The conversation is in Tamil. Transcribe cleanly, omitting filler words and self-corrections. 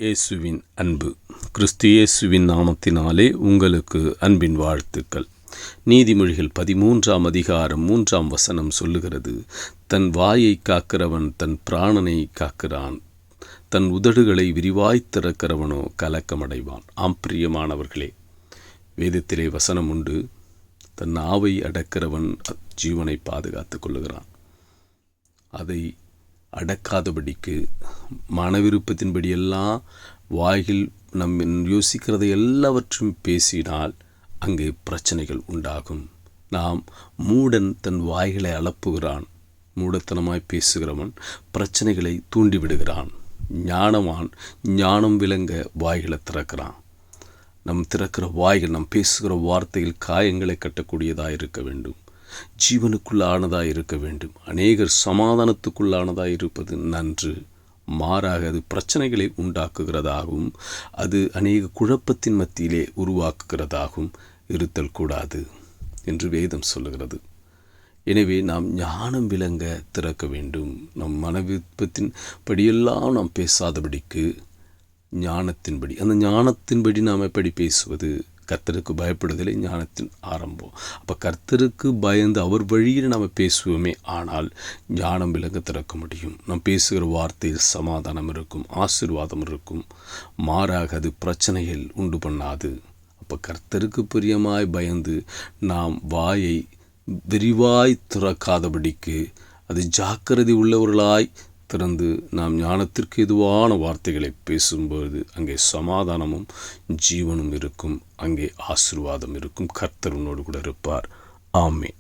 இயேசுவின் அன்பு. கிறிஸ்து இயேசுவின் நாமத்தினாலே உங்களுக்கு அன்பின் வாழ்த்துக்கள். நீதிமொழிகள் 13ஆம் அதிகாரம் 3ஆம் வசனம் சொல்லுகிறது, தன் வாயை காக்கிறவன் தன் பிராணனை காக்கிறான், தன் உதடுகளை விரிவாய்த் திறக்கிறவனோ கலக்கமடைவான். பிரியமானவர்களே, வேதத்திலே வசனம் உண்டு, தன் நாவை அடக்கிறவன் ஜீவனை பாதுகாத்து கொள்ளுகிறான். அதை அடக்காதபடிக்கு மனவிருப்பத்தின்படியெல்லாம் வாயில் நம் யோசிக்கிறதை எல்லாவற்றும் பேசினால் அங்கே பிரச்சனைகள் உண்டாகும். நாம் மூடன் தன் வாய்களை அளப்புகிறான். மூடத்தனமாய் பேசுகிறவன் பிரச்சனைகளை தூண்டிவிடுகிறான். ஞானவான் ஞானம் விளங்க வாய்களை திறக்கிறான். நம் திறக்கிற வாய்கள், நம் பேசுகிற வார்த்தையில் காயங்களை கட்டக்கூடியதாக இருக்க வேண்டும், ஜீவனுக்குள்ளானதாக இருக்க வேண்டும். அநேகர் சமாதானத்துக்குள்ளானதாக இருப்பது நன்று. மாறாக அது பிரச்சனைகளை உண்டாக்குகிறதாகவும் அது அநேக குழப்பத்தின் மத்தியிலே உருவாக்குகிறதாகவும் இருத்தல் கூடாது என்று வேதம் சொல்லுகிறது. எனவே நாம் ஞானம் விளங்க திறக்க வேண்டும். நம் மனவிருப்பத்தின் படியெல்லாம் நாம் பேசாதபடிக்கு ஞானத்தின்படி, அந்த ஞானத்தின்படி நாம் எப்படி பேசுவது? கர்த்தருக்கு பயப்படுதலே ஞானத்தின் ஆரம்பம். அப்போ கர்த்தருக்கு பயந்து அவர் வழியில் நாம் பேசுவோமே, ஆனால் ஞானம் விளங்க திறக்க முடியும். நாம் பேசுகிற வார்த்தையில் சமாதானம் இருக்கும், ஆசீர்வாதம் இருக்கும். மாறாக அது பிரச்சனைகள் உண்டு பண்ணாது. அப்போ கர்த்தருக்கு பிரியமாய் பயந்து நாம் வாயை விரிவாய் திறக்காதபடிக்கு அது ஜாக்கிரதை உள்ளவர்களாய் திறந்து நாம் ஞானத்திற்கு எதுவான வார்த்தைகளை பேசும்போது அங்கே சமாதானமும் ஜீவனும் இருக்கும், அங்கே ஆசீர்வாதம் இருக்கும். கர்த்தர் உன்னோடு கூட இருப்பார். ஆமென்.